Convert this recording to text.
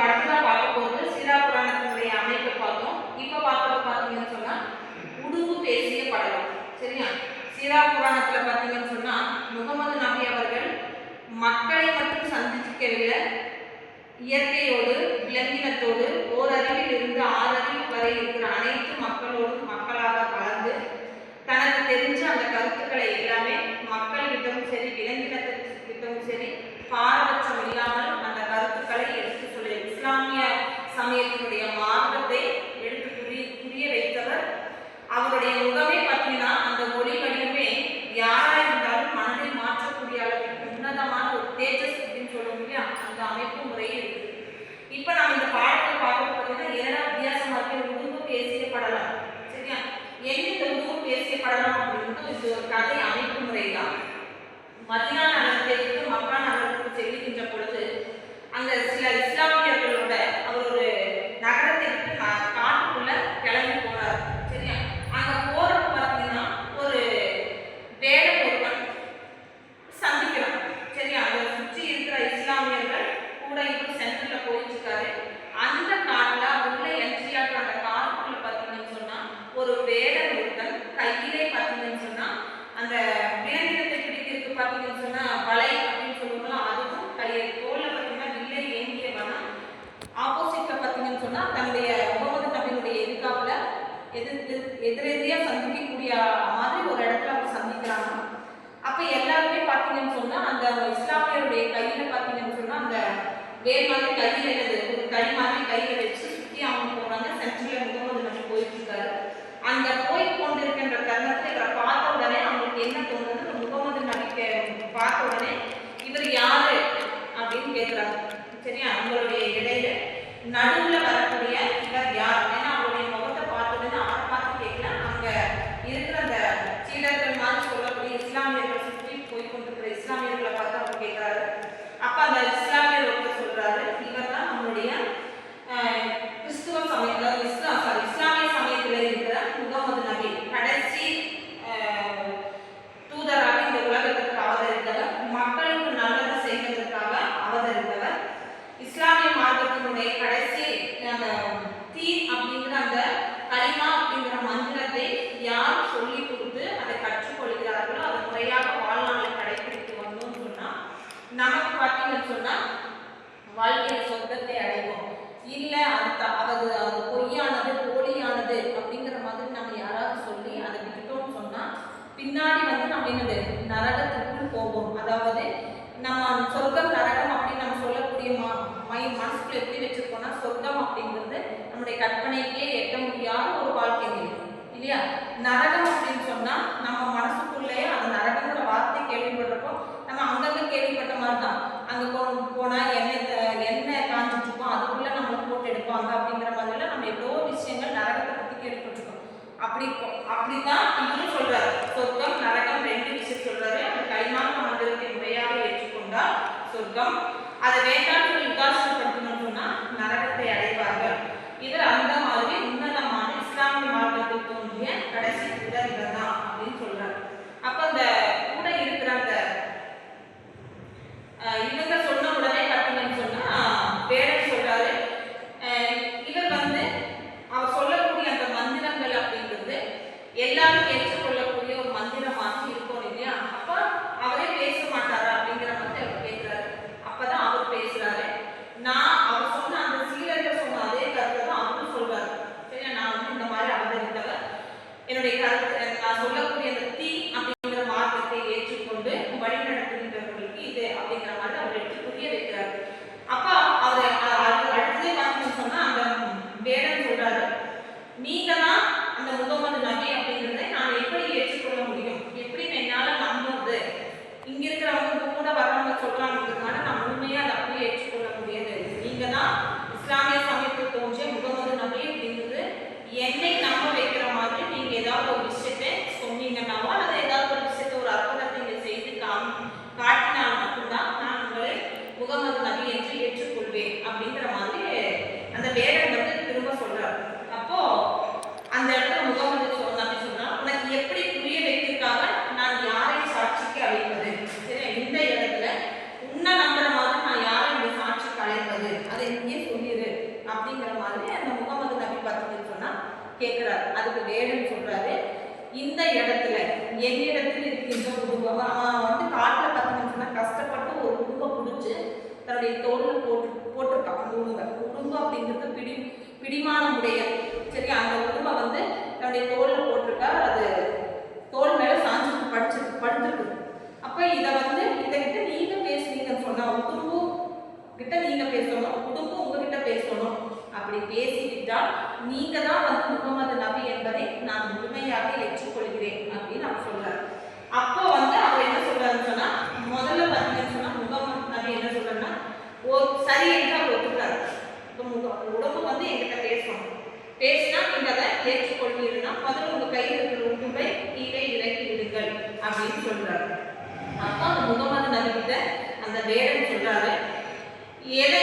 நம்ம அடுத்ததா பார்க்க போகிறது சீரா புராணத்தினுடைய அமைப்பை பார்த்தோம். இப்போ பார்க்கறது பார்த்தீங்கன்னு சொன்னா உடுவு பேசிய படலம். சரியா? சீரா புராணத்துல பார்த்தீங்கன்னு சொன்னா முகமது நபி அவர்கள் மக்களை மட்டும் சந்திக்கவில்லை, இயற்கையோடு விலங்கினத்தோடு ஓரறிவில் இருந்து ஆறறிவு வரை இருக்கிற அனைத்து மக்களோடும் மக்களாக கலந்து தனக்கு தெரிஞ்ச அந்த கருத்துக்களை எல்லாமே மக்கள்கிட்டவும் சரி விலங்கினத்திட்டவும் சரி பாரபட்சம் இல்லாமல் அந்த கருத்துக்களை எடுத்து சொல்லி இஸ்லாமிய சமயத்தினுடைய மார்க்கத்தை எடுத்து புரிய வைத்தவர். அவருடைய முகமே பார்த்தீங்கன்னா அந்த மொழி வடிவமே யாரா இருந்தாலும் மனதை மாற்றக்கூடிய அளவுக்கு உன்னதமான ஒரு தேஜஸ் அப்படின்னு சொல்லுவோம் இல்லையா, அந்த அமைப்பு முறையே இருக்கு. இப்போ நம்ம இந்த பாடத்தை பார்க்கறது பார்த்தீங்கன்னா ஏன்னா வித்தியாசமா இருக்கு. உருவு பேசிய படலாம். சரியா? என்ன இந்த உருவு பேசிய படலாம் அப்படின்றது இது ஒரு கதை அமைப்பு முறை தான். மதீனா நகரத்திற்கு மக்கா நகரத்துக்கு செல்லுகின்ற பொழுது அங்க சில இஸ்லாமியர்களோட அவர் ஒரு நகரத்திற்கு காட்டுக்குள்ள கிளம்பி போறாரு. சரியா? அங்க போறப்ப பார்த்தீங்கன்னா ஒரு வேடம் ஒருவன் சந்திக்கிறான். சரியா? அதை சுற்றி இருக்கிற இஸ்லாமியர்கள் கூட இப்போ சென்டர்ல போயிட்டு இருக்காரு. அந்த காட்டுல உள்ள என்ட்ரியாட்டு அந்த காட்டுக்குள்ள பார்த்தீங்கன்னு சொன்னா ஒரு வேடம் ஒருத்தன் கையிலே பார்த்தீங்கன்னு சொன்னா அந்த விலங்கினத்தை பிடிக்கிறதுக்கு பார்த்தீங்கன்னு சொன்னா வலை அப்படின்னு சொல்லுவாங்களா, அதுவும் கையை தோல்ல பார்த்தீங்கன்னா வில்லை ஏங்கியவனா ஆப்போசிட்ல பார்த்தீங்கன்னு சொன்னா தன்னுடைய முகமது நபியினுடைய எதிர்காப்புல எதிரெதிரியா சந்திக்கக்கூடிய மாதிரி ஒரு இடத்துல அவங்க சந்திக்கிறாங்க. அப்ப எல்லாருமே பார்த்தீங்கன்னு சொன்னா அந்த இஸ்லாமியருடைய கையில பார்த்தீங்கன்னு சொன்னா அந்த வேல் மாதிரி கையில ஒரு கை மாதிரி கையில வச்சு சுற்றி அவங்க போறாங்க. சென்ட்ரல்ல முகமது நபி போயிட்டு இருக்காரு. அந்த போய் கொண்டிருக்கின்ற தருணத்தில் இவரை பார்த்த உடனே அவங்களுக்கு என்ன தோணுது, முகமது நபிக்கு பார்த்த உடனே இவர் யாரு அப்படின்னு கேட்கிறாங்க. சரியா? அவங்களுடைய இடையில நடுவுல வரக்கூடிய இவர் யார், ஏன்னா அவருடைய முகத்தை பார்த்ததுன்னு அவரை பார்த்து கேட்கல, அங்க இருக்கிற அந்த சீடர்கள் மாதிரி சொல்லக்கூடிய இஸ்லாமியர்கள் சுற்றி போய் கொண்டிருக்கிற இஸ்லாமியர்களை பார்த்து அவர் கேட்கிறாரு. அப்ப அந்த இஸ்லாமியர் ஒருத்தர் சொல்றாரு, இவர் தான் நம்மளுடைய கிறிஸ்துவ சமயத்தில் இஸ்லாமிய சமயத்தில் இருக்கிற முகமது நபி, கடைசி தூதராக இந்த உலகத்திற்கு அவதரித்தவர், மக்களுக்கு நல்லது செய்வதற்காக அவதரித்தவர். இஸ்லாமிய மார்க்கத்தினுடைய கடைசி அந்த தீன் அப்படிங்கிற அந்த கலிமா அப்படிங்கிற மந்திரத்தை யார் சொல்லி கொடுத்து அதை கற்றுக்கொள்கிறார்களோ அதை முறையாக வாழ்நாளை கடைபிடித்து வந்தோம்னு சொன்னா நமக்கு பார்த்தீங்கன்னு சொன்னா வாழ்க்கையில சொர்க்கத்தை அடைவோம். இல்ல அது பொய்யானது போலியானது அப்படிங்கிற மாதிரி நம்ம யாராவது சொல்லி அதை விட்டுட்டோம்னு சொன்னா பின்னாடி நம்ம என்னது நரகத்திற்குள் போவோம். அதாவது நம்ம சொர்க்கம் நரகம் அப்படின்னு நம்ம சொல்லக்கூடிய மனசுக்குள்ள எப்படி வச்சிருக்கோம்னா சொர்க்கம் அப்படிங்கிறது நம்முடைய கற்பனைக்கே எட்ட முடியாத ஒரு வாழ்க்கை நிலை இல்லையா. நரகம் அப்படின்னு சொன்னா நம்ம மனசுக்குள்ளேயே அந்த நரகங்கிற வார்த்தை கேள்விப்படுறப்போ நம்ம அங்கங்க கேள்விப்பட்ட மாதிரி தான். அங்க போனா எண்ணெய் காஞ்சிட்டு இருக்கோம், அதுக்குள்ள நம்மளை போட்டு எடுப்பாங்க அப்படிங்கிற மாதிரிலாம் நம்ம எவ்வளோ விஷயங்கள் நரகத்தை பத்தி கேள்விப்பட்டிருக்கோம். அப்படிதான் இவரும் சொல்றாரு, சொர்க்கம் நரகம் ரெண்டு விஷயம் சொல்றாரு. அந்த கைமான மந்திரத்தை முறையாக ஏற்றுக்கொண்டால் சொர்க்கம், அதை வேண்டாம் சொல்லி உதாசனப்படுத்தணும்னு சொன்னா நரகத்தை அடைவார்கள். இவர் அந்த மாதிரி உன்னதமான இஸ்லாமிய மார்க்கத்தில் தோன்றிய கடைசி தூதர் இவர் தான் அப்படின்னு சொல்றாரு. அப்ப அந்த கூட இருக்கிற அந்த இவங்க சொன்ன உடனே பார்த்தீங்கன்னு சொன்னா வேடன் சொல்றாரு, இவர் அவர் சொல்லக்கூடிய அந்த மந்திரங்கள் அப்படிங்கிறது எல்லாரும் ஏற்றுக்கொள்ளக்கூடிய ஒரு மந்திரமாக இருக்கும் இல்லையா. அப்ப அவரே பேச மாட்டாரா அப்படிங்கிற மாதிரி அவர் கேட்கிறாரு. அப்பதான் அவர் பேசுறாரு. அவர் சொன்ன அந்த சீடர்கள் சொன்ன அதே கருத்தை தான் அவரும் சொல்றாரு. சரியா? நான் இந்த மாதிரி அவதரித்தவர், என்னுடைய கருத்து நான் சொல்லக்கூடிய அந்த தீ அப்படிங்கிற மார்க்கத்தை ஏற்றுக்கொண்டு வழிநடத்துகின்றவர்களுக்கு இது அப்படிங்கிற மாதிரி அவர் எடுத்து புரிய வைக்கிறார். அப்ப அவர் அடுத்ததே பார்த்தீங்கன்னு சொன்னா அந்த வேடன் சொல்றாரு, நீங்க தான் அந்த முகமது நபி அப்படிங்கிறத நான் எப்படி ஏற்றுக்கொள்ள முடியும், எப்படி என்னால நம்புறது, இங்க இருக்கிறவங்க கூட வரவங்க சொல்றாங்கிறதுனால நான் முழுமையா அதை அப்படியே ஏற்றுக்கொள்ள முடியாது. நீங்க தான் இஸ்லாமிய சமயத்தில் தோன்றிய முகமது நபி அப்படிங்கிறது என்னை நம்ப வைக்கிற மாதிரி நீங்க ஏதாவது ஒரு விஷயத்தை சொன்னீங்கன்னாவோ அல்லது ஏதாவது ஒரு விஷயத்தை ஒரு அற்புதத்தை நீங்க செய்து காட்டினால் மட்டும்தான் நான் உங்களை முகமது நபி என்று ஏற்றுக்கொள்வேன் அப்படிங்கிற மாதிரி அந்த வேடன் திரும்ப சொல்றாரு. அப்போ அந்த இடத்துல முகமது நபி சொன்னா, உனக்கு எப்படி புரிய வைக்கிறதுக்காக நான் யாரை சாட்சிக்கு அழைப்பது, சரி இந்த இடத்துல உன்னை நம்புற மாதிரி நான் யாரை இந்த சாட்சிக்கு அழைப்பது, அதை இங்கே சொல்லி வேடன் சொல்றாரு, இந்த இடத்துல என்னிடத்தில் இருக்கின்ற உடும்பை வந்து காட்டுல பார்த்தீங்கன்னா கஷ்டப்பட்டு ஒரு உடும்பை பிடிச்சி தன்னுடைய தோல்ல போட்டிருக்கான். அந்த உடும்பு அப்படிங்கிறது பிடிமானம் உடைய, சரி, அந்த உடும்பை வந்து தன்னுடைய தோல்ல போட்டிருக்கா. அது தோல் மேல சாஞ்சு படுத்துருக்கு. அப்ப இதை வந்து இதகிட்ட நீங்க பேசுனீங்கன்னு சொன்னா உடும்பு கிட்ட நீங்க பேசணும், உடும்பு உங்ககிட்ட பேசணும். அப்படி பேசிவிட்டால் நீங்க தான் வந்து முகமது நபி என்பதை நான் முழுமையாக ஏற்றுக்கொள்கிறேன் அப்படின்னு அவர் சொல்றாரு. அப்போ வந்து அவர் என்ன சொல்றாருன்னு சொன்னா, முதல்ல பார்த்தீங்கன்னு சொன்னா முகமது நபி என்ன சொல்றாருன்னா, சரி என்று அவர் ஒத்துக்கிறார். உடம்பு வந்து என்கிட்ட பேசணும், பேசினா நீங்க அதை ஏற்றுக்கொள்வீங்கன்னா முதல்ல உங்க கையில் இருக்கிற உடும்பை கீழே இறக்கி விடுங்கள் அப்படின்னு சொல்றாரு. அப்போ அந்த முகமது நபி கிட்ட அந்த வேடன் சொல்றாரு, எதை